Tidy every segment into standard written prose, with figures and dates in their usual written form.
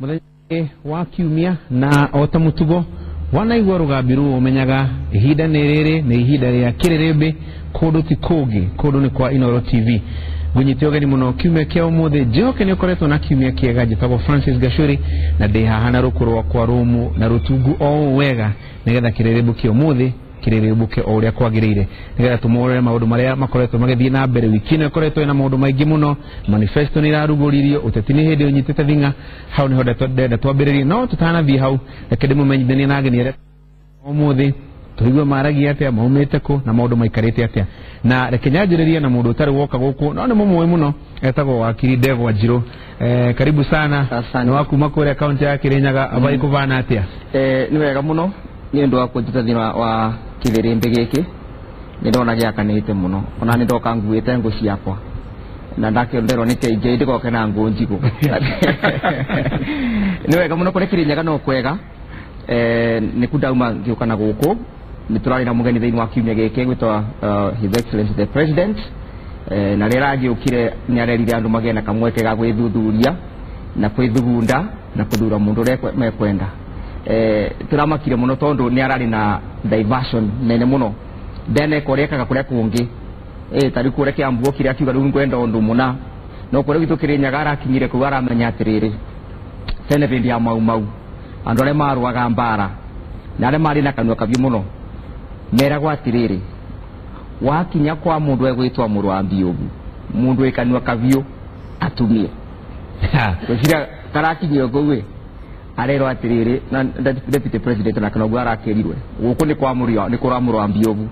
Muthenya wa kiumia na ota mutugo wanaigwa rugambiru umenyaga ihinda niriri ni ihinda ria kirerembe kundu ti kungi kundu ni kwa Inooro TV gunyite ogeni muno kiumia kia umuthi njoke ni ukoretwo na kiumia kiega njitagwo Francis Gachuri na ndi haha na rukuru kwa rumu na rutungu o wega nigetha kirerembe kia umuthi kirerembuke o uria kwagirire nigetha tumorere maundu maria makoretwo magithii na mbere wiki no koretwo na maundu maingi muno manifesto ni raruguririo uteti ni hindi unyitete thinga hau ni hoda twenda twambiririe no tutanathii hau reke ndimumenyithanie na ageni umuthi tuigwe maragia atia maumite ku na maundu maikarite atia na reke nyanjiririe na mundu utari woka guku no ni mumwe muno etagwo wakiri Devo Wanjiru karibu sana ni wakuma kure account ya Kirinyaga abai kuvana atia ni wega muno ni ndo akujita thina wa kirerembe giki ni ndona giakanite muno ona ni ndoka nguite ngo ciakwa na ndakionderwo ni KJ ndikoke na ngo njigo ni wega muno kuri Kirinyaga no kwega ni kudauma ngiukana guku ni turari na mugeni thini wa kiumia giki gwitwa His Excellency the President na rira ngiukire ni arerire andu magena kamweke ga gwithuthuria na kwithugunda na kuthura mundu uria mekwenda turamakire muno tondu ni arari na diversion nene muno dene koreka kuria kungi tari kure Kiambu kiria kiuga riu ngwenda undu muna no kure gitu Kirinyaga arakinyire ku aramenya atiriri tene bindi ya mau andu aria maruaga mbara na aria mari na kanua kabi muno meragwa atiriri wakinya kwa mundu egwitwa Murwambi ugu mundu ekanua kabio atumie kushira karakinyio gowe arero atiriri na deputy president na kanogwa arakirirwe guku ni kwa murio ni kura Murwambi ugu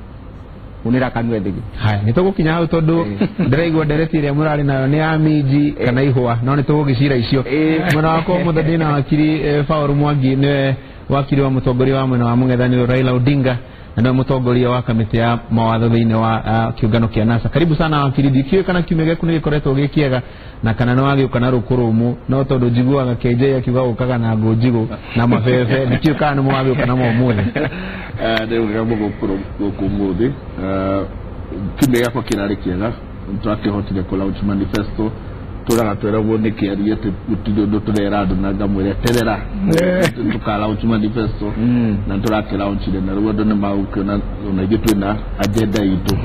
unira kanwe ndigi haya nitugukinya hau tondu ndiraigwa ndereti iria murari nayo ni amiji kana ihwa no nitugugicira icio mwena wako muthadina wakiri Paul Mwangi ni wakiri wa mutongoria wa mwena wa mung'ethaniro Raila Odinga na ndio mutongoria wa kamiti ya mawatho thiini wa kiungano kia NASA karibu sana wakiri dikio kana kiumia giaku ni gikoretwo gikiega na kana no wagi kana rukurumu no tondu njiguaga KJ akiuga ukaga na ngojigo na mabebe dikio kana mo wagi kana mo muthi ndio ngamo gukumuthi kiumia giakwa kirari kiega twakihotire ku launch manifesto turaga tweragwo ni kiarie tutindo turera andu na ngamwire terera tuka launch manifesto na turake launch ile na ruondo ni maukona na igitwina agenda itu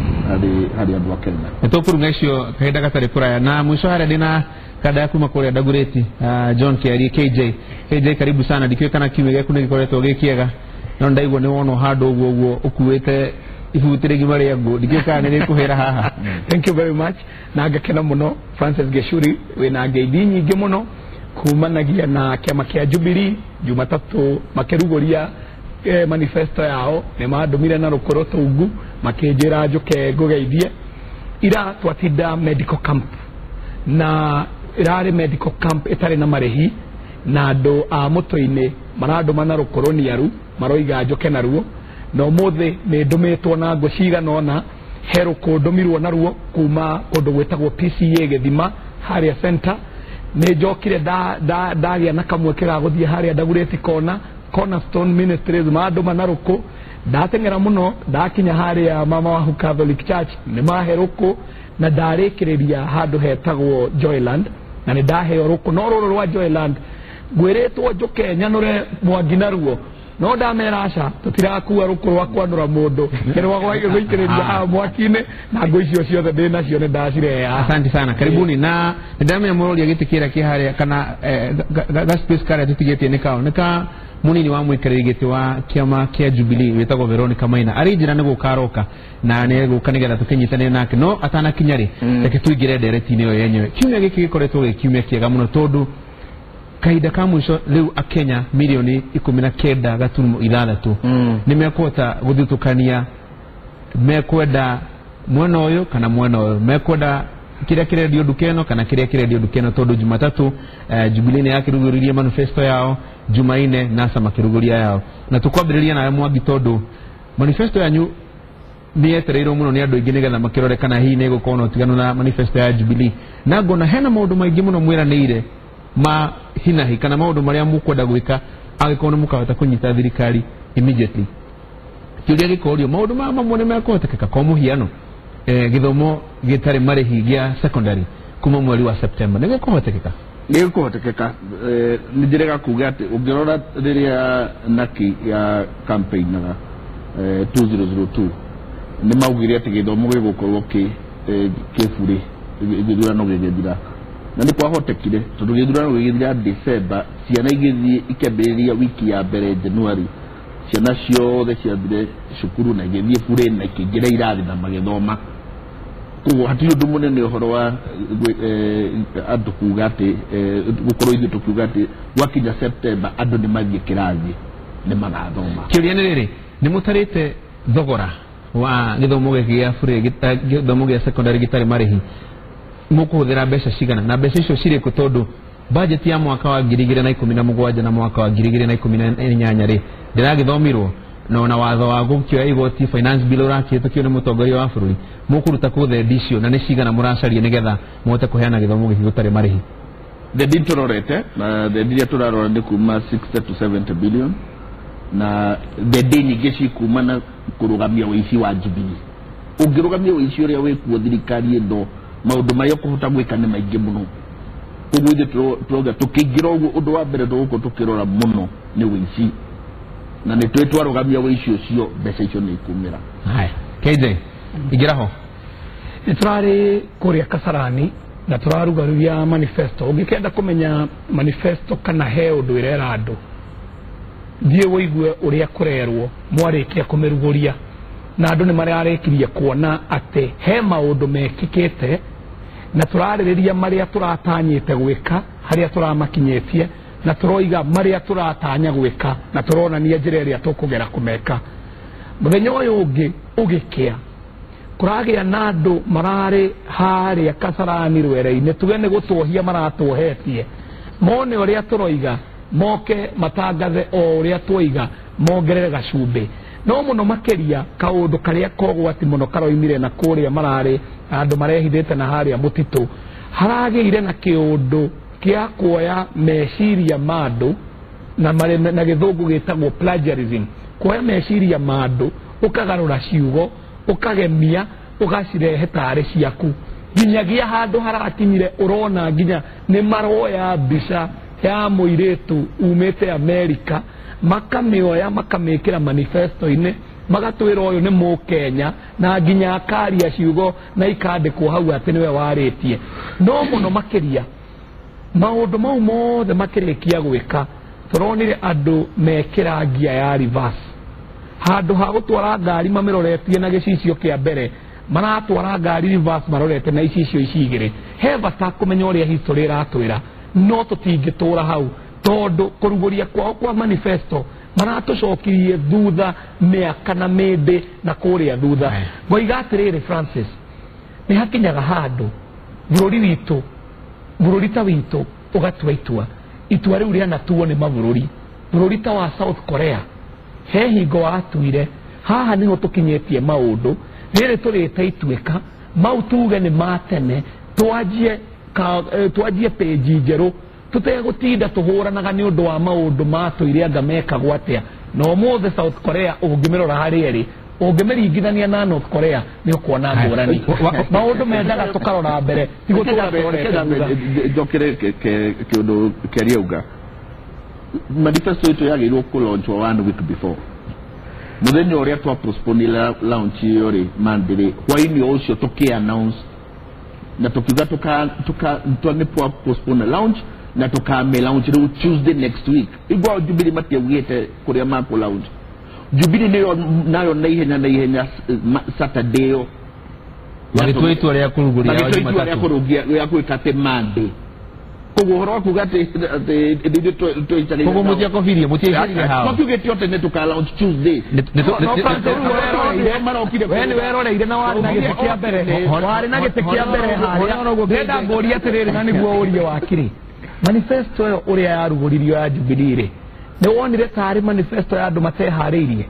hari andu akenya nitokuru ngecio kaida gatari kuraya na mwisho hara dina kada yaku makore dagureti John Kiari KJ karibu sana dikio kana kiumia giaku ni gikoretwo gikiega no ndaigwo ni wono hando uguo ukuwete ihutire gimari yangu dikeka nene kuhera haha thank you very much na ngakena muno Francis Gachuri we na ngeithii nyingi muno kumanagia na kiama kia Jubilee Jumatatu makerugoria manifesto yao ne madumire na rukoroto ugu makejera njoke ngugeithie ira twatinda medical camp na irare medical camp itari na marehi na andu a mutoine marando mana rukoroni aru maroiga njoke na ruo no mothe ni ndumitwo na ngo ciganona hero kundumirwo na ruo kuma kundu gwetagwo PCA Githima haria center ni njokire ndagia na kamweke ga guthie haria ndagureti Cornerstone Ministries mandu manaruku ndatengera muno ndakinya haria mama wa Catholic Church ni maheruku na ndarikireria handu hetagwo Joyland na ni ndaheo ruku no ruru rwa Joyland gwiretwo njuke nyanure Mwangi na ruo no ndamera aca tutirakuwa ruku rwa kwanura mundu kirwa gwa gwikireria mwakine na ngo icio ciothe ndina cio ni ndacireha asante sana karibuni na ndamenya muroria gitikira kiharia kana space kare tutigetie nika munini wa mwikiriri giti wa kiama kia Jubilee wetagwo Veronica Maina arijira ni gukaroka na ni gukanigetha tukinyitane nake no atana kinyari reke tuigire nderetini yo yenyewe kiumia giki gikoretwo gikiumia kiega muno tondu kaida ka mwisho riu akenya milioni 19.6 nimekota guthutukania mekwenda mwena uyu kana mwena uyu mekwenda kiria kiredio dukeno kana kiria kiredio dukeno tondu Jumatatu Jubilee ni yakiruguririe manifesto yao Jumaine NASA makiruguria yao na tukwambiriria na Mwangi tondu manifesto yanyu ni etereirwo muno ni andu ingi nigetha makirore kana hii ni gukorwo tiganu na manifesto ya Jubilee na ngona hena maundu maingi muno mwiranire ma hinahi kana maundu maria mukwenda gwika agikona mukahota kunyita thirikari immediately kiuria gikorio maundu mamwe ni mekotekeka kwa muhiano githomo gitari marehi gia secondary kuma mweri wa September nigukohotekeka nä kå hotekeka nä njä rega kuga atä å ngä rora rä rä a naki ya campaignaga 2002 nä maugä re atä gä thomo gä gå korwo kä burä gä thurano gä gä thira na nä kwahotekire tondå gä thurano gä gä thira December ciana igä thiä ikambä rä ria wiki ya mbere January ciana ciothe ciathire cukuru na igä thiä burä na ikä ingä ra irathi na magä thoma koguo hatirä å ndå må nene å horo wa andå kuga atä gå korwo ithuä tå kiuga atä gwakinya September andå nä mathiä kä rathi nä magathoma kä å ria nä rä rä nä må tarä te thogora wa gä thomo gä gä a burä gä thomo gä a secondary gä tarä marä hi må kå hå thä ra mbeca cigana na mbeca icio cirä kå tondå budget ya mwaka wa 2017 na mwaka wa 2018 rä ndä ragä thomirwo na watho wa gukioya igoti finance bill urakĩtũkio nĩ mũtongoria wa bũrũri mũkũruta kũ the ndicio na nĩ cigana mũracaria nĩgetha mũhote kũheana gĩthomo gĩkĩ gũtarĩ marĩhi the deal tũrorete na the deal tũrarora nĩ kuma 60 to 70 billion na the deal nyingĩ cikuma na kũrũgamia ũici wa Jubilee ũngĩrũgamia ũici ũrĩa wĩkuo thirikari ĩno maũndũ marĩa ũkũhota gwĩka nĩ maingĩ mũno koguo ithuĩ tũrauga tũkĩingĩra ũguo ũndũ wa mbere tũgũkorwo tũkĩrora mũno nĩ ũici na nä twä twarå wĩici ũcio mbeca icio nä ikumĩra haya KJ ingĩra ho nĩ tũrarĩ kũrĩa Kasarani na tũrarugaruria manifesto ũngĩkenda kũmenya manifesto kana he ũndũ ĩrera andũ thiĩ wĩigue ũrĩa kũrerwo mwarĩkia kũmĩrugũria na andũ nĩ mararĩkirie kuona atĩ he maũndũ mekĩkĩte na tũrarĩrĩria marĩa tũratanyĩte gwĩka harĩa tũramakinyĩtie na tũroiga marĩa tũratanya gwĩka na tũronania njĩra ĩrĩa tũkũgera kũmeka mũthenya ũyũ ũngĩ ũgĩkĩa kũragĩa na andũ mararĩ harĩa Kasarani rwere-inĩ tuge nĩ gũtwohia maratwohetie mone ũrĩa tũroiga moke matangathe o ũrĩa twoiga mongerere gacumbĩ no mũno makĩria kaũndũ karĩa kogwati mũno karoimire na kũrĩa mararĩ andũ marehithĩte na harĩa mũtitũ haragĩire na kĩũndũ kia kuoya meciria mandũ na gĩthũngũ gĩtagwo plagiarism kuoya meciria mandũ ũkagarũra ciugo ũkagemia ũgacirehe tarĩ ciaku nginyagia handũ harakinyire ũrona nginya nĩ maroya mbica ya mũirĩtu umĩte Amerika makamĩoya makamĩkĩra manifesto-inĩ magatwĩra ũyũ nĩ Mũkenya na nginya akaria ciugo na ikandĩkwo hau atĩ nĩwe warĩtie no mũno makĩria maũndũ mau mothe makĩrĩkia gwĩka tũronire andũ mekĩra ngia ya reverse handũ ha gũtwara ngari mamĩroretie na gĩcicio kĩa mbere maratwara ngari reverse marorete na icicio ici igĩrĩ he bata kũmenya ũrĩa history ĩratwĩra no tũtingĩtũra hau tondũ kũrugũria kwao kwa manifesto maratũcokirie thutha mĩaka na mĩndĩ na kũrĩa thutha ngoiga atĩrĩrĩ Francis nĩ hakinyaga handũ bũrũri witũ bũrũri ta witũ ũgatua itua rĩu rĩanatuo nĩ mabũrũri bũrũri ta wa South Korea he hingo watuire haha nĩho tũkinyĩtie maũndũ rĩrĩ tũrĩte ituĩka mau tuge nĩ matene twanjie page njerũ tũtegũtinda tũhũranaga nĩ ũndũ wa maũndũ matũire anga mekagwo atĩa na ũmũthĩ South Korea ũngĩmĩrora harĩa ĩrĩ ũngĩmĩringithania na North Korea nĩ ũkuona ngũrani maũndũ mendaga tũkarora mbere tigũ njokere kĩũndũ kĩarĩa auga manifesto ĩtũ yagĩrĩirwo kũlaunchwo 1 week before mũthenya ũrĩa twa postpone launch ĩyo rĩ Monday hwaĩ-inĩ ũcio tũkĩ-announce na tũkiuga twa postpone launch na tũkame launch rĩu Tuesday next week igwa Jubilee matiaugĩte kũrĩa makũ launch Jubilee nayo naihenya Saturday yo magĩtua itua rĩa kũrugũria ya gwĩka atĩ Monday koguo ũhoro wa kuga atĩ koguo mũtiakobirie mũtiaigĩrire hao matiugĩte atĩ nĩ tũka launch Tuesday we nĩ weroreire na warĩ na gĩtĩ kĩa mbere warĩ na gĩtĩ kĩa mbere harĩa ndĩrenda ngũria atĩrĩrĩ na nĩguo ũrie wakiri manifesto ĩyo ũrĩa yarugũririo ya Jubilee rĩ nĩ wonire tarĩ manifesto ya andũ mateharĩirie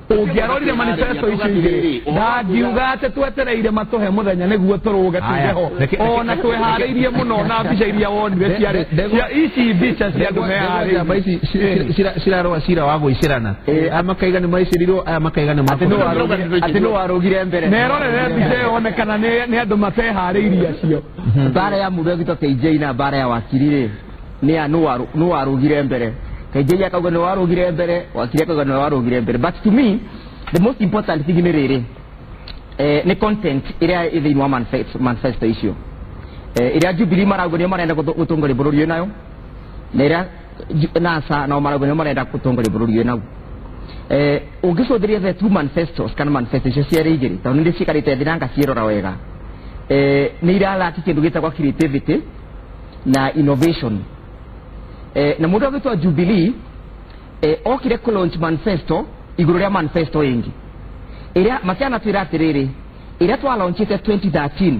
ungiarorire manifesto icio igiri ndangiuga ati twetereire matuhe muthenya niguo turuge tugeho ona twehariirie muno na mbica iria wonire cia ici mbica cia andu mehariirie cirarwa cira wa gwicirana amakaiga nĩ maicirirwo aya makaiga nĩ ati no warugire mbere nerorere mbica ĩyo onekana nĩ andũ mateharĩirie acio bara ya mũndũ ũgĩtwo KJ na bara ya wakiri rĩ nĩ warugire mbere KJ akauga nĩ warugire mbere wakiri akauga nĩ warugire mbere but to me the most important thing nĩ rĩrĩ nĩ content ĩrĩa ĩ thĩinĩ wa manifesto icio ĩrĩa Jubilee marauga nĩo marenda gũtongoria bũrũri ũyũ nayo na ĩrĩa NASA nao marauga nĩo marenda gũtongoria bũrũri ũyũ nayo ũngĩcũthĩria the two manifestos kana manifesto icio cierĩ igĩrĩ tondũ nĩ cikarĩte thĩ na ngaciĩrora wega nĩ iralaki kĩndũ gĩtagwo creativity na innovation na mũndũ ũgĩtwo Jubilee okire kũlaunch manifesto igũrũ rĩa manifesto ĩngĩ ĩrĩa makianatwĩra atĩrĩrĩ ĩrĩa twalaunchĩte 2013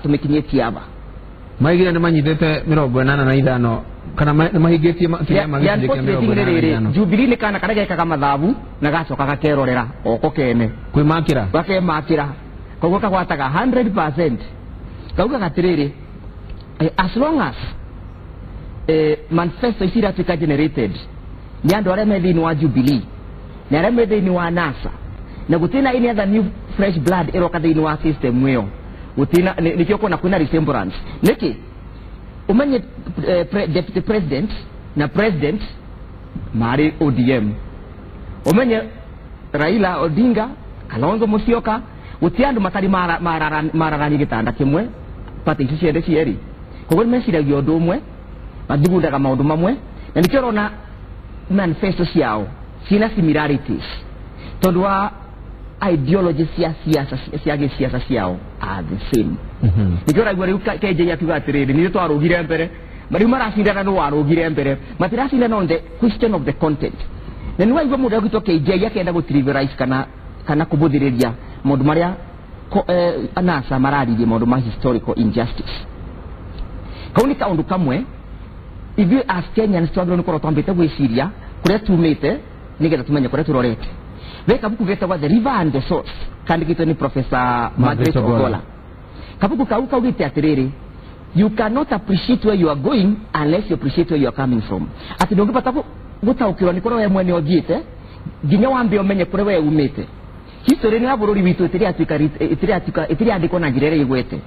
tũmĩkinyĩtie aba maigire nĩ manyitĩte 85 kana nĩ mahingĩtie kĩrĩa magĩkĩrĩkĩa Jubilee nĩ kana karĩa gekaga mathabu na gacoka gakerorera oko kene kwĩmakĩra gakemakĩra koguo kagwataga 100% kauga atĩrĩrĩ as long as manifesto ici iratuĩka generated nĩ andũ arĩa me thĩinĩ wa Jubilee na arĩa me thĩinĩ wa NASA na gũtina any other new fresh blood ĩroka thĩinĩ wa system ĩyo gũtina nĩkĩo kuona kwĩna resemblance nĩkĩ umenye deputy president na president marĩ ODM umenye Raila Odinga Kalonzo Musyoka gũtirĩ andũ matarĩ mararani gĩtanda kĩmwe pati ici ciende cierĩ koguo meciragia ũndũ ũmwe mathigundaga maũndũ mamwe na nĩkĩo ũrona manifesto ciao ciina similarities tondũ wa ideology cia gĩsiasa ciao are the same nĩkĩo ũraigua rĩu KJ akiuga atĩrĩrĩ nĩ twarũgire mbere rĩu maracindana nĩ warũgire mbere matiracindana on the question of the content na nĩ waigua mũndũ ũgĩtwo KJ akenda gũtrivialize kana kũbũthĩrĩria maũndũ marĩa NASA mararirie maũndũ ma historical injustice kau nĩ kaũndũ kamwe ithuĩ as Kenyans twagĩrĩirwo nĩ korwo twambĩte gwĩciria kũrĩa tumĩte nĩgetha tumenye kũrĩa tũrorete we kabuku getagwo The River and the Source kandĩkĩtwo nĩ Professor Margaret Ogolla kabuku kau kaugĩte atĩrĩrĩ you cannot appreciate where you are going unless you appreciate where you are coming from atĩ ndũngĩbata gũtaũkĩrwo nĩ kũrĩa we mwene ũthiĩte nginya wambe ũmenye kũrĩa we umĩte history ya bũrũri witũ ĩtirĩ andĩkwo na njĩra ĩrĩa ĩgwete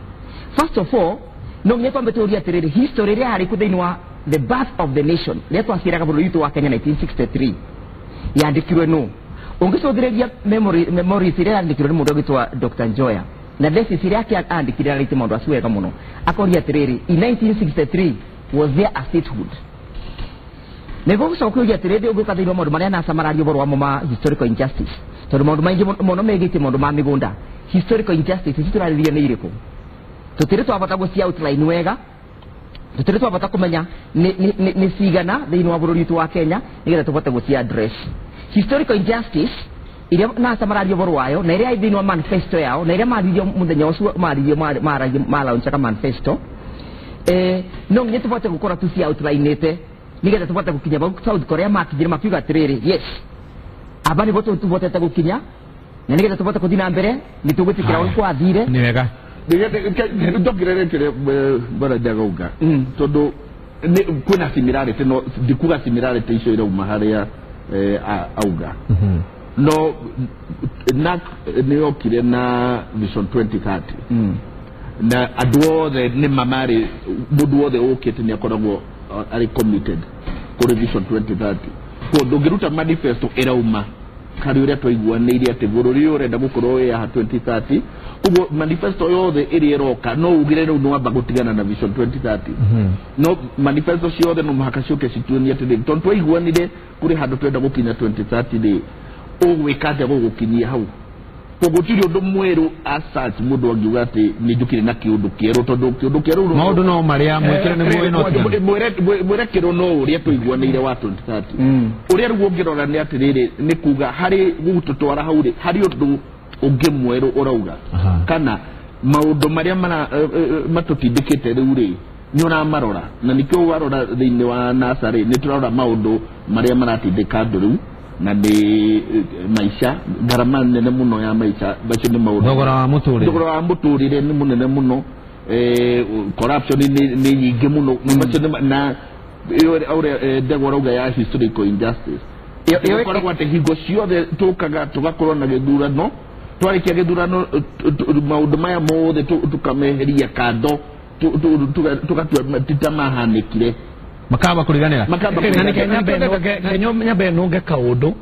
first of all no nginya twambe tũũrie atĩrĩrĩ history ĩrĩa harĩ thĩinĩ wa the birth of the nation rĩrĩa twaciraga bũrũri witũ wa Kenya 1963 yandĩkirwe nũ ũngĩcũthĩrĩria memories iria yandĩkirwo nĩ mũndũ ũgĩtwa Dr. Njoya na thesis iria andĩkire arĩte maũndũ acio wega mũno akoria atĩrĩrĩ in 1963 was there a statehood nĩguo gũcoka kũria atĩrĩrĩ ũngĩũka thĩinĩ wa maũndũ marĩa NASA mararia ũhoro wamo ma historical injustice tondũ maũndũ maingĩ mũno megĩtie maũndũ ma mĩgũnda historical injustice ici tũrarĩrĩria nĩ irĩkũ tũtirĩ twabata gũci outline wega tũtirĩ twabata kũmenya nĩ cigana thĩinĩ wa bũrũri witũ wa Kenya nĩgetha tũbote gũci address historical injustice iria NASA mararia ũhoro wayo na iria thĩinĩ wa manifesto yao na iria maririo mũthenya ũcio malaunchaga manifesto no nginya tũbote gũkorwo tuci outline-ĩte nĩgetha tũbote gũkinya bau South Korea makinyire makiuga atĩrĩrĩ yes aba nĩbo tũbotete gũkinya na nĩgetha tũbote gũthiĩ na mbere nĩ tũgwĩtĩkĩra ũrĩa kwathire nĩ wega ndokire kire bara jagauga tondũ kwĩna similarity no ndikuga similarity icio irauma harĩa auga no na nĩokire na Vision 2030 na andũ othe nĩ mamari mũndũ wothe ũkĩte nĩ akoragwo arĩ committed kũrĩ Vision 2030 tondũ ngĩruta manifesto ĩrauma harĩ ũrĩa twaiguanĩire atĩ bũrũri ũyũ ũrenda gũkorwo wĩ haha 2030 ũguo manifesto yothe ĩrĩa ĩroka no ugire rĩu nĩwamba gũtigana na Vision 2030 no manifesto ciothe no mũhaka ciũke cituonie atĩrĩrĩ tondũ twaiguanire kũrĩ handũ twenda gũkinya 2030 rĩ ũgwĩka atĩa gũgũkinyia hau gũtirĩ ũndũ mwerũ asat mũndũ angiuga atĩ nĩ njũkire na kĩũndũ kĩerũ tondũ kĩũndũ kĩerũ maũndũ no marĩa mwĩkĩre nĩguo ĩno mwerekero no ũrĩa twaiguanĩire wa 2030 ũrĩa rĩu ũngĩrora nĩ atĩrĩrĩ nĩ kuga harĩ gũtũtwara hau rĩ harĩ ũndũ ũngĩ mwerũ ũrauga kana maũndũ marĩa matũtindĩkĩte rĩu rĩ nĩ ũramarora na nĩkĩo warora thĩinĩ wa NASA rĩ nĩ tũrarora maũndũ marĩa maratindĩka andũ rĩu na ni maisha garama nene muno ya maisha bacho ni maundu thogora wa muturire ni munene muno corruption ni nyingi muno bacho na aure degora uga ya historical injustice iyo koragwo ati hingo ciothe tukaga tugakorwo na githurano twarikia githurano maundu maya mothe tukameheria kando tugatua titamahanikire makaba kuriganira Kenya benonge kaundu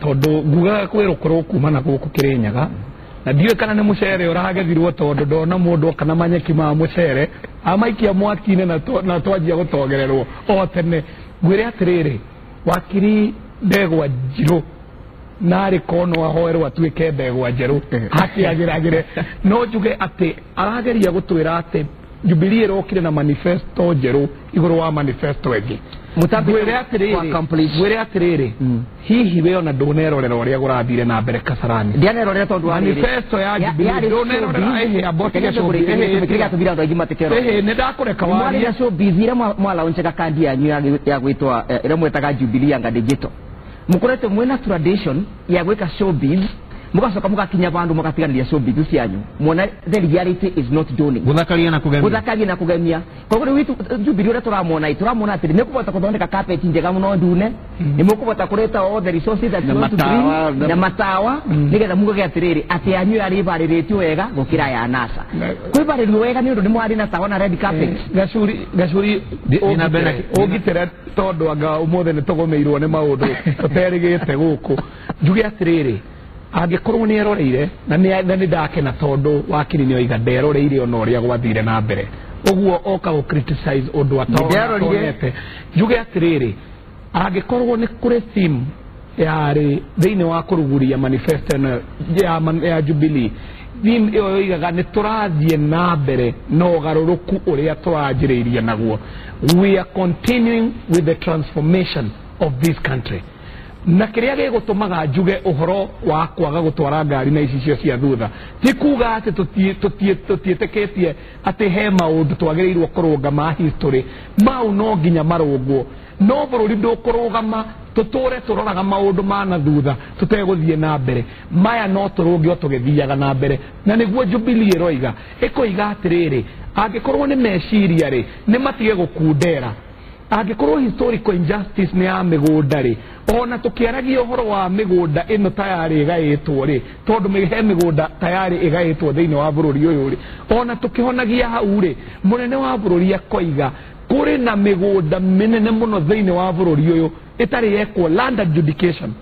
tondu nguga kwirukoro kuma na guku Kirinyaga na ndiwe kana ni mucere uragethirwo tondu ndona mundu kana manyeki ma mucere amaikia mwaki-ine na twanjia gutogererwo o tene ngwire atiriri wakiri Ndegwa Njiru nari kono ahoerwo atuike Ndegwa Njiru hakiagiragire no njuge ati arageria gutwira ati Jubilee rokire na manifesto njeru iguru wa manifesto egi gwire atiriri hihi we ona ndunerorera uria gurathire na mbere Kasarani ndianerorera tondu wa manifesto ya Jubilee ndunerorera ehe abotige so ndakureka waria so bizira mwala oncheka kandi yanyu ya gwitwa ira mwetaga Jubilee anga digital mukurete mwena tradition ya gwika showbiz mugacoka mugakinya bandu mugatiganira showbiz cianyu muona the reality is not dawning guthakaria na kugemia koguo witu Jubilee ura turamona ati ni kubota kuthondeka carpet njega muno ndune ni mukubota kureta all the resources that you want to bring na matawa nigetha mugage atiriri ati anyu yari bariritio wega gukira ya NASA kwibaririo wega ni undu ni mwari na tawa na red carpet gacuri ina bena ogitera tondu anga umothe ni tugomeirwo ni maundu tuterigite guku njuge atiriri angikorwo ni eroreire na ni ndakena tondu wakiri ni oiga nderoreire ona uria gwathire na mbere uguo oka go criticize undu atorete njuge atiriri angikorwo ni kuri theme yari thiini wa kuruguria manifesto ya Jubilee theme iyo oigaga ni turathie na mbere no garuruku uria turanjiriirie naguo we are continuing with the transformation of this country na kiria gigutumaga njuge uhoro wa kwaga gutwara ngari na icio cia thutha ti kuga ati tutieteketie ati he maundu twagirirwo kurunga ma history mau no nginya marungwo no bururi ndukurugama tuture turoraga maundu mana thutha tuteguthie na mbere maya no turungi o tugithiaga na mbere na niguo Jubilee roiga ikoiga atiriri angikorwo ni meciria ri ni matige gukundera angikorwo historical injustice ni ya migunda ri ona tukiaragia uhoro wa migunda ino tayari igaitwo ri tondu mihe migunda tayari igaitwo thiini wa bururi uyu ri ona tukihonagia hau ri munene wa bururi akoiga kuri na migunda minene muno thiini wa bururi uyu itari yekwo land adjudication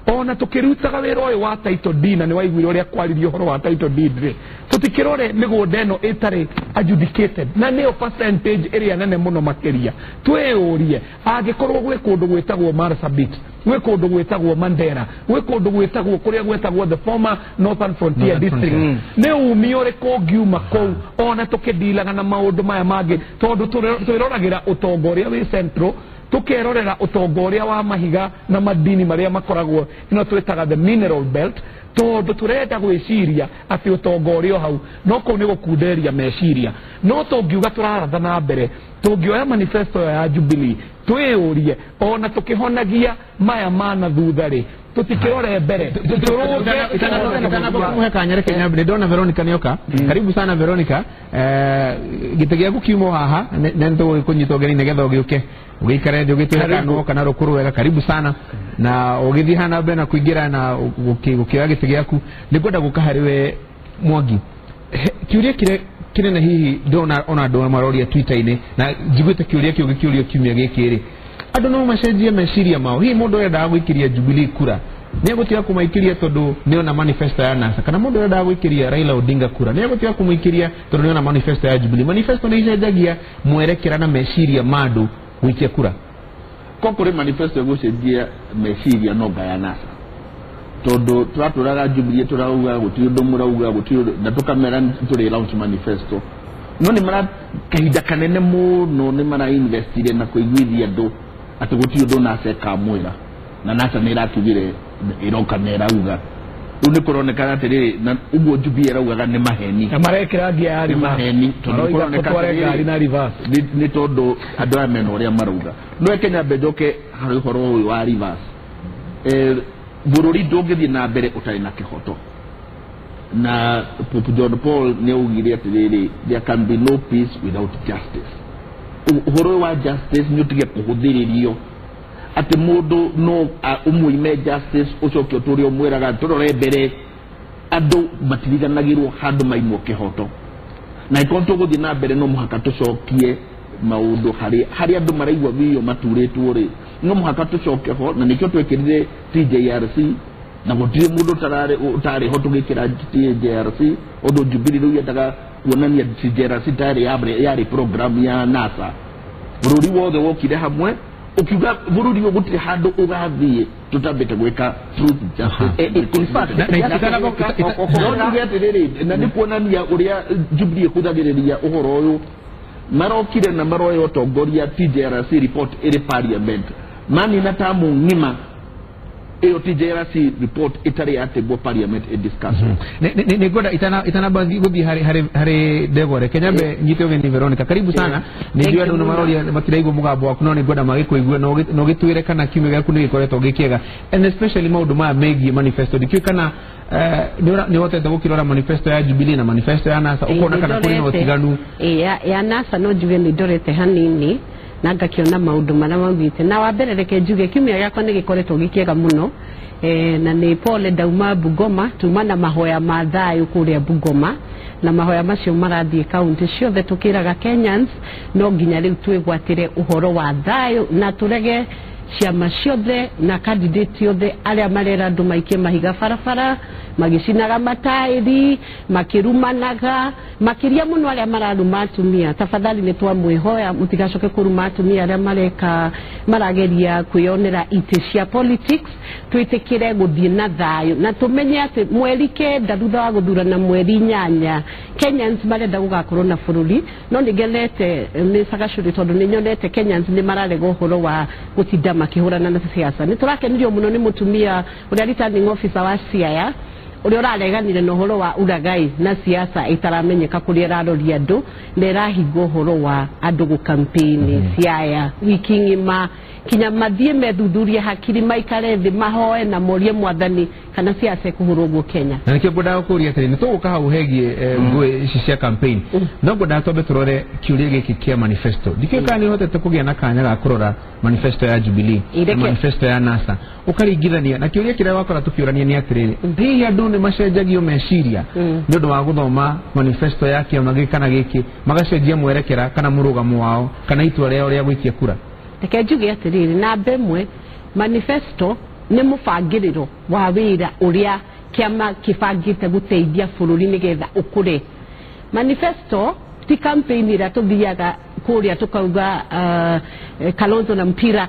ona tukirutaga wira uyu wa title deed na ni waiguire uria kwaririo uhoro wa title deed ri tutikirore migunda eno itari adjudicated na niyo percentage area nene muno makiria tweurie angikorwo gwe kundu gwetagwo Marsabit gwe kundu gwetagwo Mandera gwe kundu gwetagwo kuria gwetagwo the former Northern Frontier District ne umiore ko giuma ko ona tukidilaga na maundu maya mangi tondu twiragira utongoria wi central tukerorera utongoria wa mahiga na madini maria makoragwo ino twetaga the mineral belt tondu turenda gwiciria ati utongoria hau no ko ni gukunderia meciria no tungiuga turaratha na mbere tungioya manifesto ya Jubilee tweurie ona tukihonagia maya mana thutha ri tutikirore mbere turuge kanyere Kenya ndona Veronica nioka karibu sana Veronica gitegia kukiumo haha nendo kunyito gani negetha ugiuke ugikare ndio gitira no kana rukuru wega karibu sana na ugithi hana bena kuingira na gukioya gitegia yaku nikwenda gukahariwe Mwangi kiuria kire na hihi ndona ona ndona maroria Twitter-ini na njiguite kiuria kio gikiurio kiumia gikiri andu no macenjie meciria mao hihi mundu enda gwikiria Jubilee kura ni gutia kumaikiria tondu ni ona manifesto ya NASA kana mundu enda gwikiria Raila Odinga kura ni gutia kumaikiria tondu ni ona manifesto ya Jubilee manifesto ni icenjagia mwerekera na meciria mandu gwikia kura kokore manifesto gucenjia meciria no ya NASA tondu turaturaga Jubilee turauga gutiu ndu murauga gutiu na tukamera turi launch manifesto no ni mara kahinda kanene muno ni mara investire na kuiguithia ndu ati gutiu ndu NASA kamwira na NASA ni ratugire iroka nera uga uni kuronekana atiri na uguo Jubilee raugaga ni maheni na marekera ngia ari maheni tondu kuronekana na reverse ni tondu andu ameno uria marauga no Kenya bejoke hari horo wa reverse bururi ndũngĩthiĩ na mbere ũtarĩ na kĩhoto na Pope John Paul nĩaugire atĩrĩrĩ there can be no peace without justice. Ũhoro wa justice nĩ ũtige kũhũthĩrĩrio atĩ mũndũ no ũmũime justice ũcoke ũtũre ũmwĩraga tũrore mbere andũ matiriganagĩrwo handũ maimwo kĩhoto na ikonto gũthiĩ na mbere no mũhaka tũcokie maũndũ harĩ andũ maraigua biyo maturĩtwo rĩ no mũhaka tũcoke ho na nĩkĩo twekĩrire TJRC na gũtirĩ mũndũ ũtarĩ ho tũgĩkĩra TJRC ũndũ Jubilee rĩu yendaga kuonania TJRC yarĩ program ya NASA bũrũri wothe wokire hamwe ukiuga bũrũri ũyũ gũtirĩ handũ ũgathiĩ tũtambĩte gwĩka truth justice in fact na nĩ kuonania ũrĩa Jubilee ĩhũthagĩrĩria ũhoro ũyũ marokire na maroe ũtongoria TJRC report ĩrĩ parliament mani na tamu ngima eyo TJRC report itari atebwo parliament e discussion ni goda itana bangi gudi hari degore kenyambe nyite ogeni Veronica karibu sana ni jua ndo maroli makiraigo mugabo wakuno ni goda magiko igwe no gitwire kana kimwe gaku ni gikoretwo gikiega and especially maundu ma megi manifesto dikyo kana ni wote ndagukirora manifesto ya Jubilee na manifesto ya NASA ukona kana kuri no tiganu ya NASA no juge ni dorete hanini na ngakiona maundu mana mambite na wambere reke njuge kiumia gĩakwa nĩ gĩkoretwo gĩkĩega mũno na nĩ pole dauma Bungoma tumana mahoya ma thayũ kũrĩa Bungoma na mahoya macio marathiĩ kaunti ciothe tukiraga Kenyans no nginya rĩu twĩgwatĩre ũhoro wa thayũ na turege ciama ciothe na candidate yothe arĩa marera andũ maikie mahiga barabara magicinaga matairi makirumanaga makiria muno arĩa mararuma atumia tafadhali nĩ twamwĩhoya mutigacoke kuruma atumia arĩa marageria kwĩonera itĩ cia politics twĩtĩkĩre gũthiĩ na thayũ na tumenye atĩ mweri kenda thutha wa gũthurana mweri 8 Kenyans marenda gũgakorwo na bũrũri no nĩngenete nĩ Sagacũri tondũ nĩnyonete Kenyans nĩ mararega ũhoro wa gũtinda makihurana na siasa nĩ tũrakenirio mũno nĩ mũtumia ũrĩa returning officer wa Siaya ũrĩa ũrareganire na ũhoro wa uragai na siasa itaramenyeka kũrĩa raroria andũ na ĩrahinga ũhoro wa andũ gũkampeni Siaya wiki ng'ima kinya mathiĩ methuthuria hakiri maikare thĩ mahoe na morie mwathani kana siasa ĩkũhũrwo gwo Kenya na nĩkĩo ngwendaga kũria atĩrĩ nĩ tũgũka hau hegie ngũĩ ici cia campaign no ngwendaga twambe tũrore kĩũria gĩkĩ kĩa manifesto ndikĩũĩ kana nĩũhotete kũgĩa na kanya ga kũrora manifesto ya Jubilee na manifesto ya NASA ũkaringithania na kĩũria kĩrĩa wakora tũkĩũrania nĩ atĩrĩrĩ hihi andũ nĩ macenjagio meciria nĩ ũndũ wa gũthoma manifesto ya kĩama gĩkĩ kana gĩkĩ magacenjia mwerekera kana mũrũgamo wao kana itua rĩao rĩa gũikia kura reke njuge atĩrĩrĩ na mbemwe manifesto nĩ mũbangĩrĩro wa wĩra ũrĩa kĩama kĩbangĩte gũteithia bũrũri nĩgetha ũkũre manifesto ti campaign ĩrĩa tũthiaga kũrĩa tukauga Kalonzo na mpira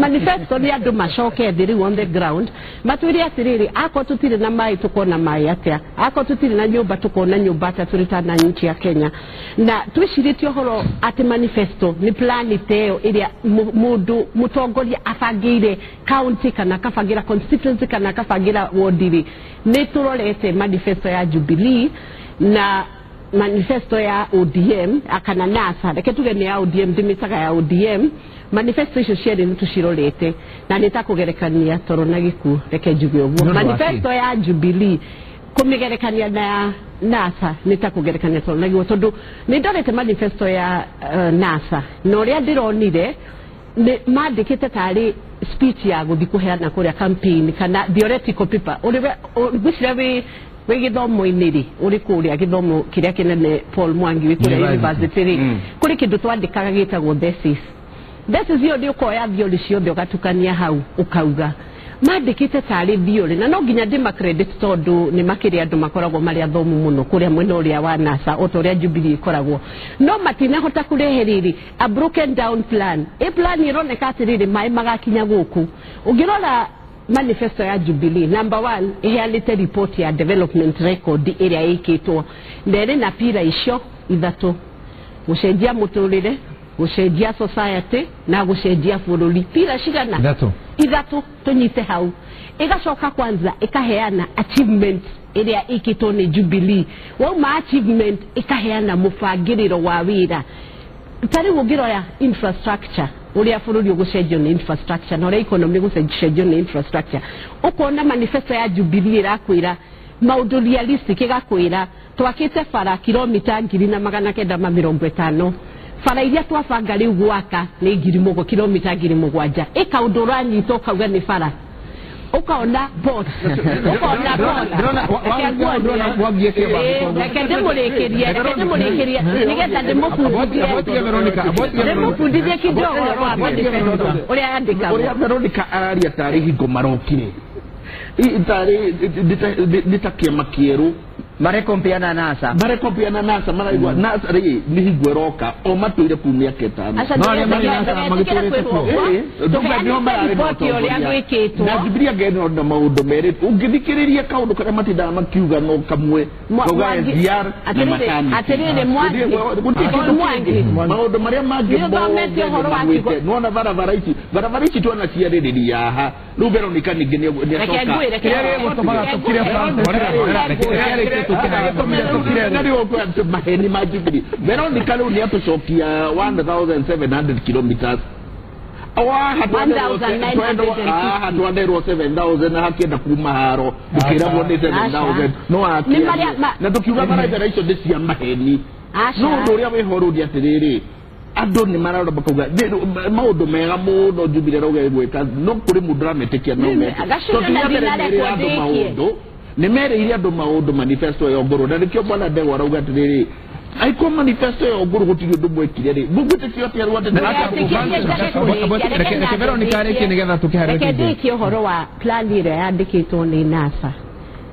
manifesto ni andũ macoke thĩ rĩu on the ground matwĩre atĩrĩrĩ ako tutire na mai tukona mai atĩa ako tutire na nyũmba tukona nyũmba atĩa tũrĩ na nchi ya Kenya na twĩcirĩtie ũhoro atĩ manifesto ni plan ĩyo ĩrĩa mũndũ mũtongoria abangĩire county kana kabangira constituency kana kabangira ward-rĩ nĩ tũrorete manifesto ya Jubilee na manifesto ya ODM akana NASA reke tuge ni ya ODM ndimitaga ya ODM manifesto icio cieri nitucirorete na nitakugerekania toro na giku reke njuge ũguo manifesto ya Jubilee kumigerekania na NASA nitakugerekania toro na giku tondu nindorete manifesto ya NASA no ria ndironire ni mandikite tari speech ya guthi kuheana kuria campaign kana theoretical paper uriwe gusirawe wegithomo-inĩ uri kuria githomo kiria kinene Paul Mwangi wikuria university kuri kindu twandikaga gitagwo thesis yo ndio koya thiori ciothe ugatukania hau ukauga mandikite tari thiori na no nginya ndima credit tondu ni makiri andu makoragwo mari athomu muno kuria mwena uria wa NASA otoria Jubilee ikoragwo no matinahota kureheriri a broken down plan plan ironeka atiriri mai magakinya guku ungirora manifesto ya Jubilee number 1 iheanite report ya development record area ikitwo ndere na pira icio ithatu gucenjia muturire gucenjia society na gucenjia bũrũri pira cigana ithatu tunyite hau igacoka kwanza ikaheana achievement area ikitwo ni Jubilee wauma achievement ikaheana mubangĩrĩro wa wĩra tari ũngĩroya infrastructure uria bururi ugucenjio ni infrastructure na uria economy gucenjio ni infrastructure ukona manifesto ya Jubilee irakwira maundu realistic igakwira twakite bara kilomita 950 bara iria twabanga riu gwaka ni 1000 kilomita 7,000 ikaundu ranyito kauga ni bara ukaona board ukaona murekeria nigetha ndimufundithie kidogo wa manifesto uria yandika uria Veronica araria tari hingo marokire nitakiama kieru marekompiana nasa maraigua nasa ri ni hingo eroka o matuire kumia ketano na Jubilee geno na maundu meri ungithikiriria kaundu karia matindaga makiuga no kamwe gauga NDR na makani atirire mwangi maundu maria mangi nona barabara ici tuona ciaririria haha riu Veronica ningi ni maheni ma Jubilee Veronica riu ni atucokia 1700 kilometers handu anderwo 7,000 hakienda kuma haro ukiragwo ni 7,000 no akia na tukiuga barabara icio ni cia maheni no ndu uria wihorudi atiriri andu ni mararora bakauga maundu mega muno Jubilee rauga gwika no kuri mundu rametikia no me ni mereire andu maundu manifesto ya ngoro na nikio bwana Ndegwa rauga atiriri aiko manifesto ya ngoro gutiri undu mwekire ri mugute kiote ruande reke Veronica areke nigetha tukihareke reke horo wa plan ire yandikitwo ni NASA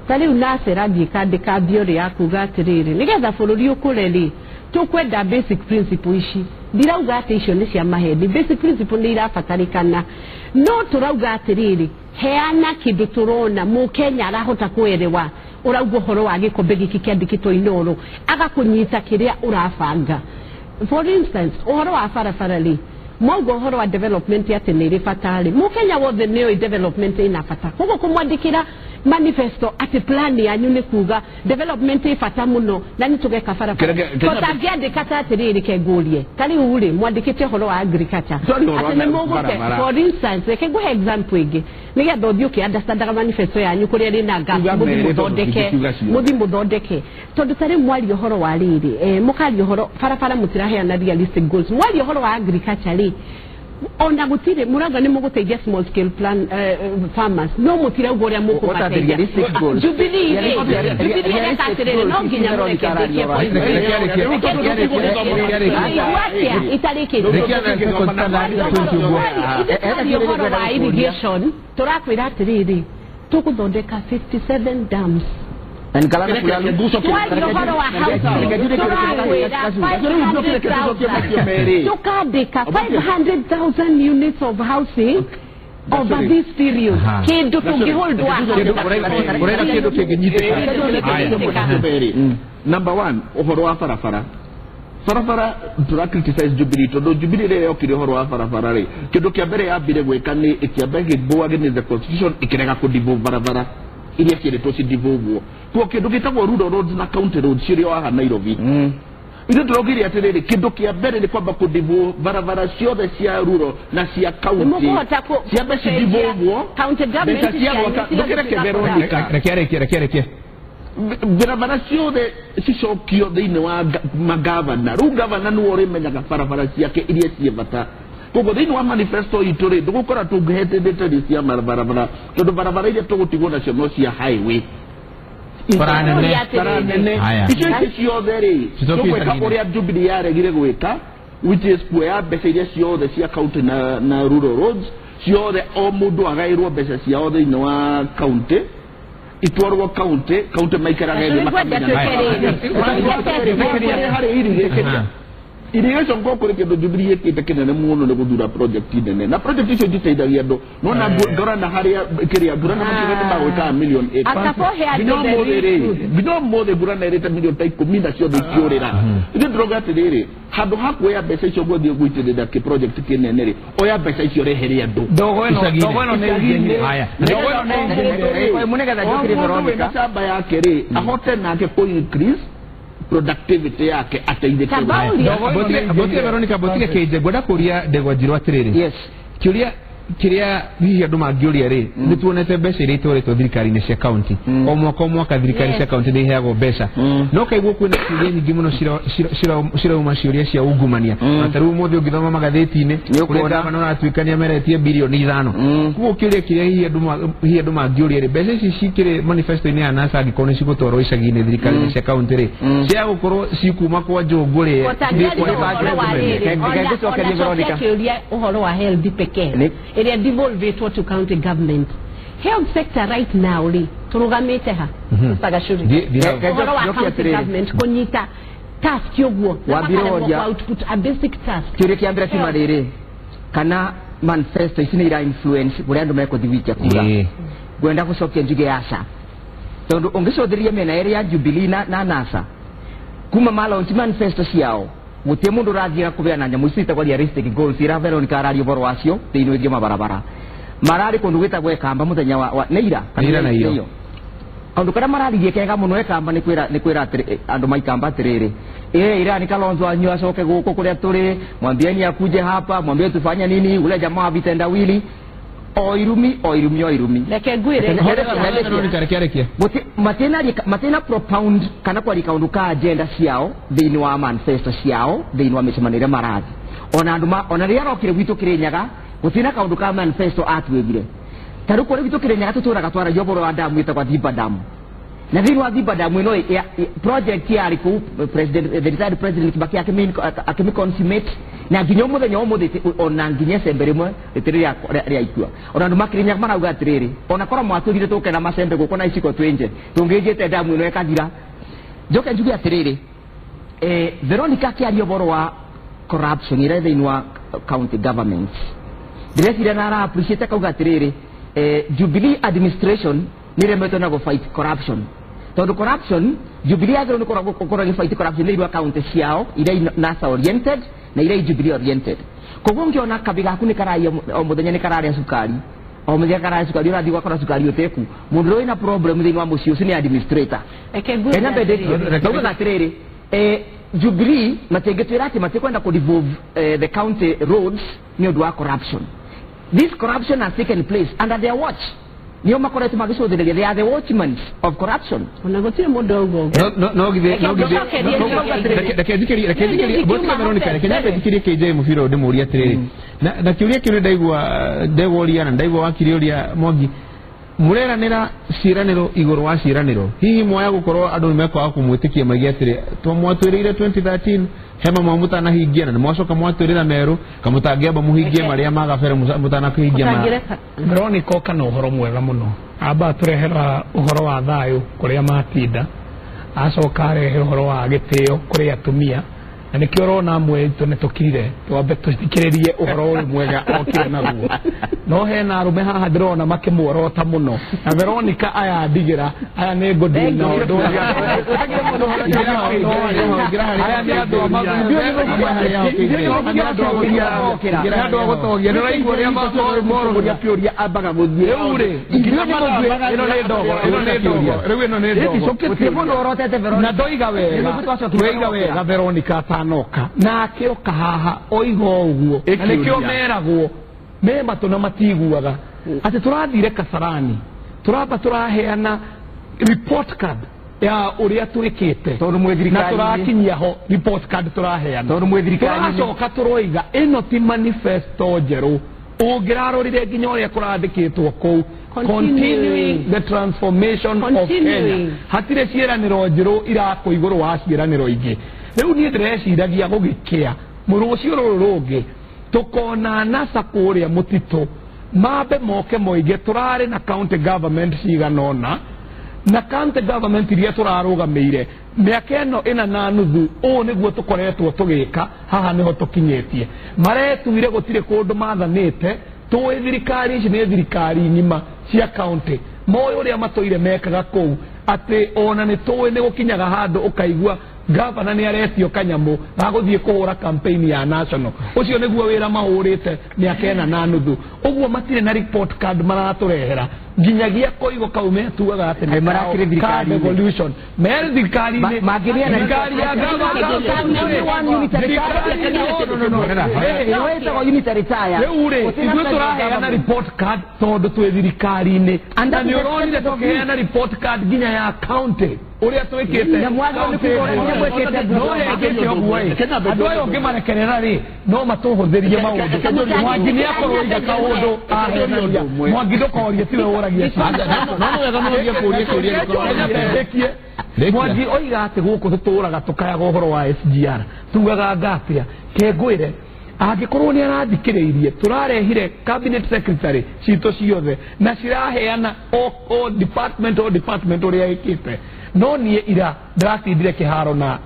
tari NASA rathi kandika biori ya kuga atiriri nigetha bururi ukureri tukwenda basic principle ici ndirauga ati icio ni cia mahedi basic principle ni irabatarikana no turauga atiriri heana kindu turona mukenya arahota kuerewa urauga horo wa gikombe giki kiandikitwo inoro agakunyita kiria urabanga for instance horo wa barabara maugo horo wa development ya tenere fatali mukenya wothe neo development ina fata kogo kumwandikira manifesto ati plan yanyu ni kuga development ifata muno na nitugeka barabara tutagiande kata atiriri kegurie kali uri mwandikite horo wa agriculture ati mugoke for instance keguhe example igi niga dodio ki understand manifesto yanyu kuri rina gas mudi muthondeke tondu tari mwali horo wa riri mukali horo barabara mutirahe na realistic goals mwali horo wa agriculture ona gutire muraga ni muguteithia small scale plan farmers no mutire ugoria mukubateithia Jubilee katirere no nginya murekerekie itariki irrigation turakwira atiriri tukuthondeka 57 dams and kalana fulani guso tukadeka 500,000 units of housing over this period kidu tungihold wa kidu kinginyite number 1 uhoro wa farafara tura criticize Jubilee tondu Jubilee leo kiri horo wa farafara ri kidu kia mbere ya bire gweka ni ikiamba gibwa against the constitution ikirega kudivu barabara iria ciretwo cidivugwo tuo kindu gitagwo rural roads na county roads cirio haha Nairobi ithu turaugiria atiriri kindu kia mbere ni kwamba kudivu barabara ciothe cia rural na cia county ciambe cidivugwo county government reke barabara ciothe cicokio thiini wa magavana riu gavana niwe urimenyaga barabara ciake iria cie bata kogo thiini wa manifesto itu ri tugukora tungihete ndeteri cia barabara tondu barabara iria tugutigwo nacio no cia highway baranene icio ciothe ri tukwika uria Jubilee yaregire gwika which is kuoya mbeca iria ciothe cia county na rural roads ciothe o mundu agairwo mbeca ciao thiini wa county itwarwo county maikaraga ene makamenya irrigation ko kuri kindu Jubilee yekite kinene muno ne guthura project nene na project icio citeithagia andu nona ngora na haria kiria ngora na makigete magwika million bino mothe ngora na irete million ta 10 na cio thikiurira ithu droga atiriri handu hakuoya mbeca icio guthie gwitirira ki project kinene ri oya mbeca icio reheria andu dogo eno ne haya dogo eno ne munega da jokiri Veronica shamba yake ri ahote nake ko increase productivity yake ateithike Botia Veronica Botia keje goda kuria Ndegwa Njiru atiriri yes kiria hihi andu mangĩũria rĩ nĩ tuonete mbeca iria itwaretwo thirikari-inĩ cia kaunti o mwaka thirikari cia kaunti nĩ iheagwo mbeca no kaigua kwĩna ciũria nyingĩ mũno cirauma ciũria cia ungumania na ta rĩu ũmũthĩ ũngĩthoma magathĩti-inĩ kũrĩa gavana ũratuĩka nĩ ameretie bilioni 5 koguo kĩũria kĩrĩa hihi andũ mangĩũria rĩ mbeca ici cikĩrĩ manifesto-inĩ ya NASA angĩkorwo nĩ cigũtwarwo icagi-inĩ thirikari-inĩ cia kaunti rĩ cia gũkorwo cikuma kwa Njũngũ rĩ ũhoro wa health pekee area devolved to county government. Health sector right now ri turugamite ha Sagashuri uhoro wa county government kunyita task yoguo wabiroja output a basic task kire kiambira timarere kana manifesto isini ira influence buri andu meko thiwikia kuga gwenda gucokia njige yasha tondu ungisothiria mena area Jubilee na NASA kuma malaunch manifesto ciao mutie mundu rathira kubeana nyamu ici itagwa realistic goals ira Veronica arari uboro wacio thiini wingi mabarabara marari kundu gwetagwo Ekamba muthenya wa neira na iyo andu kada mararigie kega muno Ekamba ni kwira andu maikamba atiriri ira ni Kalonzo anyu acoke guku kuria turi mwambieni akuje hapa mwambie tufanya nini ule jamaa wa vitendawili oirumi leke gwire matena propound kana kwa likaunduka agenda ciao thiini wa manifesto ciao thiini wa micemanire marathi ona ria rokire gwitu Kirinyaga gutina kaunduka manifesto atwegire taru kore gwitu Kirinyaga tuturaga twara yoboro wa damu itagwa Thiba damu na thiini wa Thiba damu ino project ya riku president the retired president Kibaki akimi consummate na nginya muthenya umuthi ona nginya sembe rimwe ritiri ria ikua ona andu makirinya marauga atiriri ona kora mwaturire tuke na masembe guko na iciko twenje tungijite damu ino ekathira njoke njuge atiriri Veronica kiario boro wa corruption ira thiini wa county government director na ara appreciate kauga atiriri Jubilee administration niremetwo na go fight corruption tondu corruption Jubilee agero ni korwo fight corruption ni ira county ciao ira NASA oriented na ira Jubilee oriented koguo ngiona kabiga ku ni karaia o muthenya ni kararia sukari o muthenya kararia sukari ura thigwa kora sukari uteku mundu roi na problem thiini wa mucio ucio ni administrator ena bedeti ndogo gatiriri Jubilee matengetwira ati matikwenda ku devolve the county roads ni undu wa corruption. This corruption has taken place under their watch. Niyo makoretu magisothireria, they are the watchmen of corruption. Unagotire mundu ugo no githe reke thikiri Botia Veronica reke nyabe thikiri KJ mufiro ndimuria atiriri na kiuria kiu ndaigworia na ndaigwa wakirioria Mwangi mureranira ciraniro iguru wa ciraniro hihi moya gukorwo andu mekwa kumwitikia magi atiri twamwatwirire 2013 hema mwamutana hingiana na mwacoka mwatwirira meru kamutangiamba muhingie maria magabere mutana kuhingia Veronica kana uhoro mwega muno aba turehera uhoro wa thayu kuria matinda acoka rehe uhoro wa gitio kuria atumia na nikio rona mwe to netukirire twambe tuthikiririe uhoro uyu mwega okire naguo no hena arume haha ndirona makimuorota muno na Veronica aya ndigira aya ni ngodi na undu aya ni andu amagumbio ni andu agutogia ni raigua ria moro guria kiuria ambaga guthie uri ingiro ni muthie ino ni ndogo riu ino ni ndogo soketie muno orotete Veronica na ndoiga wega Veronica anoka na akioka haha oigo uguo na nikio meragwo me matuna matiguaga ati turathire Kasarani turaba turaheana report card ya uria twikite tondu mwethirikari na turakinyia ho report card turaheana tondu mwethirikari turacoka turoiga ino ti manifesto njeru ungirarorire nginya uria kurathikitwo kou continuing the transformation of Kenya hatire ciiraniro njeru irako iguru wa ciiraniro ingi riu ni ndireciiragia gugikia murucio rurungi tukona NASA kuria mutito mabe moke moige turare na county government ciganona na county government iria turarugameire miaka ino ina na nuthu o niguo tukoretwo tugika haha niho tukinyetie maretuire gutire kundu mathanite tuwe thirikari ici ni thirikari ngima cia county moyo uria matoire mekaga kou ati ona ni tuwe ni gukinyaga handu ukaigua governor ni aretio kanyamu gaguthie kuhura campaign ya national ucio niguo wira mahurite miaka ina na nuthu uguo matire na report card maraturehera ginyagia koigo kaume tuaga ate Ai, marakire thirikari-inĩ. evolution mere thirikari-inĩ Makĩria na thirikari ya ithuĩ tũraheana report card tondũ twĩ thirikari-inĩ na nĩ ũronire tũkĩheana report card nginya ya county ũrĩa twĩkĩte andũ aya ũngĩmarekerera rĩ no matũhũthĩrie maũndũ Mwangi nĩ akorwo iga kaũndũ ahenagia Mwangi ndũkorie tiwe ũragia Mwangi oiga atĩ gũkũ tũtũraga tũkayaga ũhoro wa SGR tugaga ngatĩa kengwĩre angĩkorwo nĩ arathikĩrĩirie tũrarehire cabinet secretary citũ ciothe na ciraheana o department ũrĩa ĩkĩte no niĩ ira ndĩratindire kĩharo na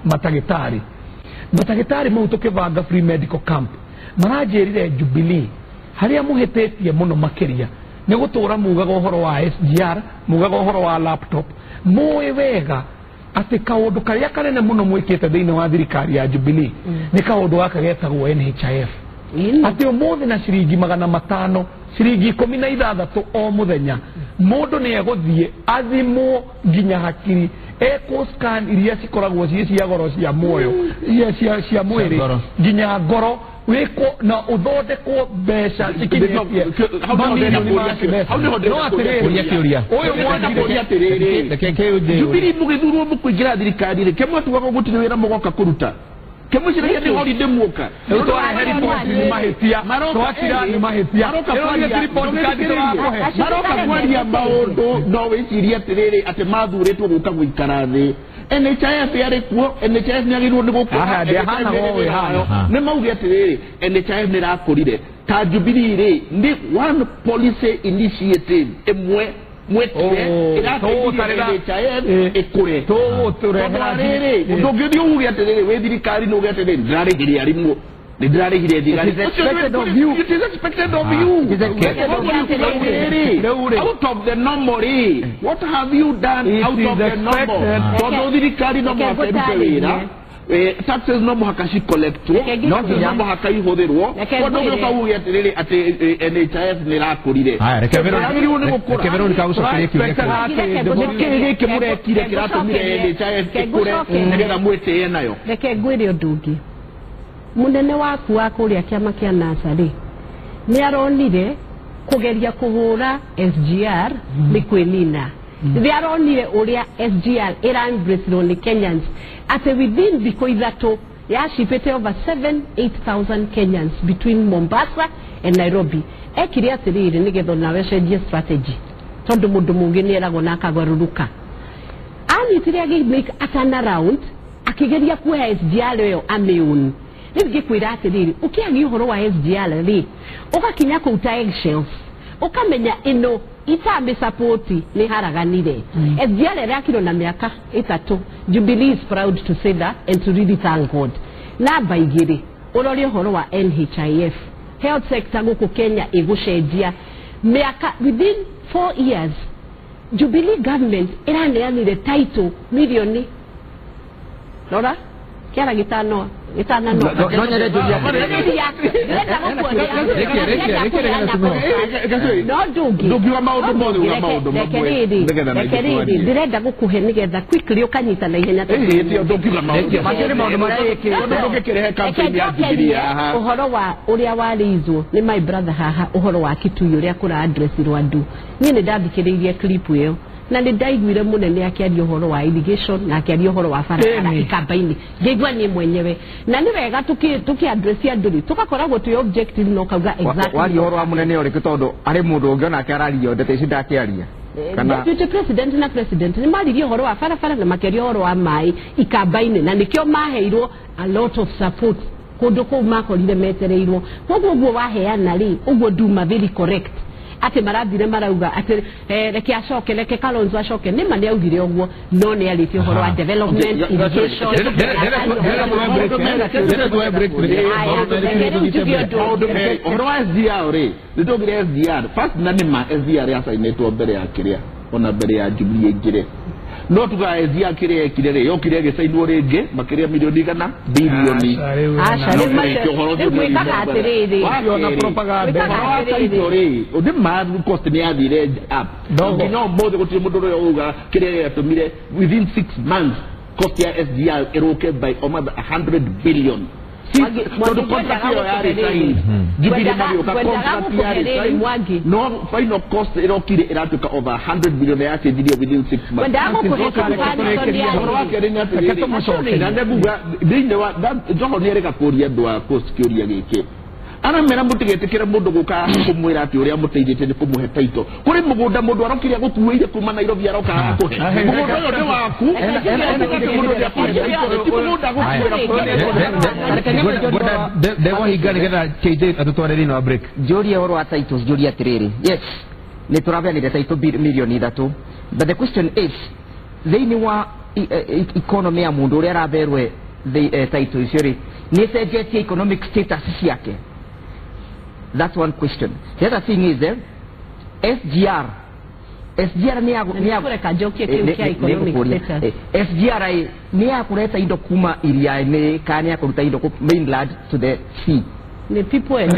matagĩtarĩ mau tũkĩbanga free medical camp maranjĩrire Jubilee harĩa mũhĩtĩtie mũno makĩria nĩ gũtũra mugaga ũhoro wa SGR mugaga ũhoro wa laptop mũĩ wega atĩ kaũndũ karĩa kanene mũno mwĩkĩte thĩinĩ wa thirikari ya Jubilee nĩ kaũndũ gaka getagwo NHIF atĩ ũmũthĩ na ciringi 500 ciringi 16 o mũthenya mũndũ nĩ egũthiĩ athimwo nginya hakiri scan iria cikoragwo cia goro cia muoyo cia mwĩrĩ nginya ngoro wĩkwo na ũthondekwo mbeca cikinyĩtie no atĩrĩrĩ ũyũ Mwangi Jubilee mũgĩthurwo mũkũingĩra thirikari-rĩ kemwatuaga gũtirĩ wĩra mũgoka kũruta kemwĩciragia nĩ holiday muoka maroka kwaria maũndũ no wĩcirie atĩrĩrĩ atĩ mathurĩtwo gũka gũikara thĩ NHIF yarĩ kuo NHIF nĩ agĩrĩirwo nĩ gũkũra nĩ mauge atĩrĩrĩ NHIF nĩ ĩrakũrire ta Jubilee-rĩ nĩ one policy initiative ĩmwe mwetire ĩrateithia NHIF ĩkũre tondũ rĩrĩ ndũngĩthiĩ uge atĩrĩrĩ wĩ thirikari nĩ uge atĩrĩrĩ ndĩrarĩhire arimũ nĩ ndĩrarĩhire thigari it is expected of you out of the normal what have you done out of the normal tondũ thirikari no mũhaka ĩrute wĩra taxes no mũhaka cicollectwo no mũhaka ihũthĩrwo tondũ ũgĩũka uge atĩrĩrĩ atĩ NHIF nĩ ĩrakũrire Veronica gũcokeria kiuria gĩkĩ mũrekire kĩratũmire NHIF ĩkũre nĩgetha mwĩtĩe nayo reke ngwĩre ũndũ ũngĩ munene waku wa kũrĩa kĩama kĩa NASA rĩ nĩ aronire kũgeria kũhũra SGR nĩ kwĩnina nĩ aronire ũrĩa SGR ĩra-embraceirwo nĩ Kenyans atĩ within thikũ ithatũ yacipĩte over 7,000-8,000 Kenyans between Mombasa and Nairobi ekire atĩrĩrĩ nĩgetha nawe cenjie strategy tondũ mũndũ mũngĩ nĩ eragwo na akagarũrũka anyitire agĩmake a turnaround akĩgeria kuoya SGR ĩyo amĩũnu rĩu ngĩkwĩra atĩrĩrĩ ũkĩagia ũhoro wa SGR rĩ ũgakinya kũruta eggshells ũkamenya ĩno itamĩsapoti nĩ haraganire SGR ĩrakirwo na mĩaka 3 Jubilee is proud to say that and to really thank God namba 2 ũrore ũhoro wa NHIF health sector gũkũ Kenya ĩgũcenjia mĩaka within 4 years Jubilee government ĩraneanire title milioni Lora kiara gitano no nyere ndugia ndũngiuga maũndũ mothe uga maũndũ mamwe ndĩrenda gũkũhe nĩgetha quickly ũkanyita na ihenya ũhoro wa ũrĩa warĩizwo nĩ my brother haha ũhoro wa Kitui ũrĩa kũra address Rwandu niĩ nĩ ndathikĩrĩirie clip ĩyo na nĩ ndaiguire mũnene akĩaria ũhoro wa irrigation na akĩaria ũhoro wa barabara ikamba-inĩ ngĩigua niĩ mwenyewe na nĩ wega tũkĩ-address andũ tũgakoragwo twĩ objective no kauga exactly waria ũhoro wa mũnene ũrĩkũ tondũ arĩ mũndũ ũngĩ onake araria ndeto ici ndakĩaria Deputy President na President nĩ maririe ũhoro wa barabara na makĩaria ũhoro wa maĩ ikamba-inĩ na nĩkĩo maheirwo a lot of support kũndũ kũu makorire metereirwo koguo ũguo waheana rĩ ũguo nduma very correct ati marathire marauga ati reke acoke reke Kalonzo acoke nĩ ma nĩ augire ũguo no nĩ arĩtie ũhoro wa development irrigation ũhoro wa SGR rĩ nĩ tũgire SGR first na nĩ ma SGR yacainĩtwo mbere ya kĩrĩa ona mbere ya Jubilee ĩngĩre no tuga SGR kire kire yo kire ge sai ndore ge makiria milioni kana bilioni na propaganda ode ma cost ni adire up no mode ko timodo yo uga kire atumire within 6 months cost ya SGR eroke by almost 100 billion. Quando contratto yari sai Jubilee Mario ka contract yari sai no final cost eroke eratuka over 100 billion yake video within 6 months. Joho nere ka koria doa cost kioria geke ana mera mutigete kira mundu guka kumwira ati uria muteithite ni kumuhe taito kuri mugunda mundu arokiria gukuire kuma Nairobi aroka akuhe mugunda uyo ni waku devo higani geta cheite atutware rino break joria oro ataito joria tiriri yes ni turabia ni taito milioni 3 but the question is they wa economy ya mundu uria araberwe taito isiri ni sejetie economic status yake. That's one question. The other thing is SGR ni SGR ni ya kuleta indo kuma iriani kani ya kuleta indo mainland to the sea. The people and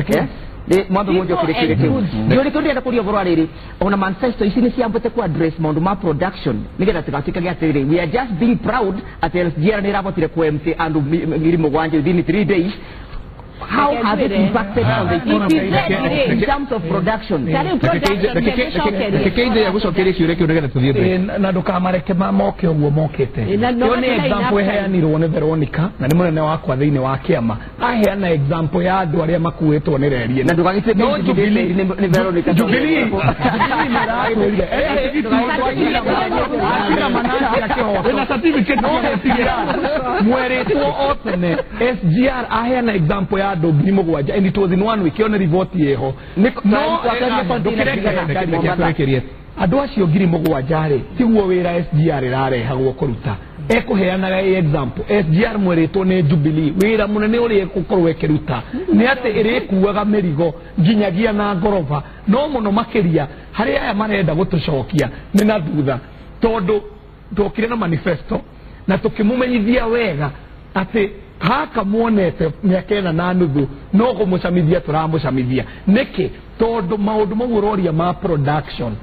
the mambo moja kile ndio ndio kulia bora riri ona Manchester isini siambote ku address mondo ma production nigeta tukatika ya tere we are just being proud at SGR ni rapotire ku MC and ngirimo gwanje within 3 days. How has it impacted on the economy in terms of production? Kekeide ya gucokere ciure kiu nigeta tuthiete na ndukamareke moke uguo mokete yo ni example heanirwo ni Veronica na ni munene wakwa thiini wa kiama aheana example ya andu aria makuitwo ni rerie na ndugagite ni Veronica Jubilee na certificate mweretwo otene SGR aheana example ya andu ngiri mugwanja and it was in 1 week yone report yeho andu acio ngiri mugwanja ri tiguo wira SGR irarehagwo kuruta ekuheanaga example SGR mweretwo ni Jubilee wira munene uri ekukorwo ekiruta ni ati irikuaga mirigo nginyagia na ngorova no muno makiria hari aya marenda gutucokia ni na thutha tondu ndokire na manifesto na tukimumenyithia wega ati haka muonete miaka 8 no kumucamithia turamucamithia niki tondu maundu mau uroria ma production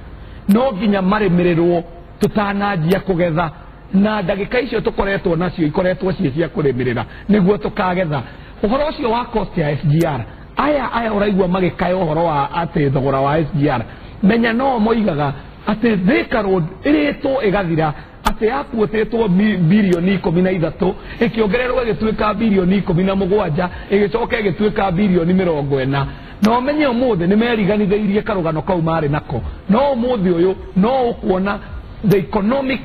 no nginya maremererwo tutanajia kugetha na ndagika icio tukoretwo nacio ikoretwo cia kuremerera niguo tukagetha uhoro ucio wa cost ya SGR aya uraigua magikaya uhoro wa ati thogora wa SGR menya no moigaga ati Thika Road iritwo igathira ati akuotetwo bilioni 13 ikiongererwo igituika bilioni 17 igicoka igituika bilioni 40 no menye umuthi ni meriganitheirie karugano kau mari nako no umuthi uyu no ukuona the economic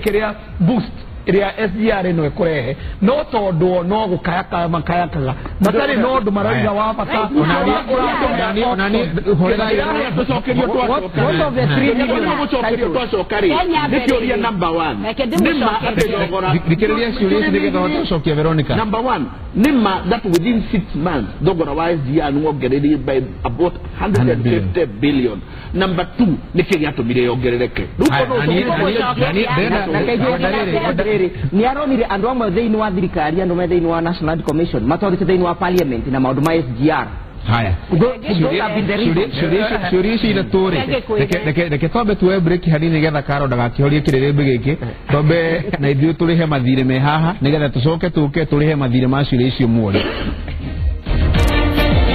kiria boost iria SGR no ekurehe no tondu no gukayaka makayakaga matari no ndu maraiga wa bata onani horera tucokerio twacokari nikioria number 1 nima atejogora dikiriria ciuria ndigetha tucokia Veronica number 1 nima that within 6 months dogora wa SGR ngongereri by about 150 billion number 2 nikiria tumire yongerereke ni aronire andu amwe thiini wa thirikari andu me thiini wa National Commission matorite thiini wa parliament na maundu ma SGR haya ciuria ina turi reke twambe tuwe break hanini nigetha Karo ndagakihorie kirerembe giki twambe na ithuĩ tũrĩhe mathirĩ me haha nigetha tucoke tuke tũrĩhe mathirĩ ma ciuria icio muone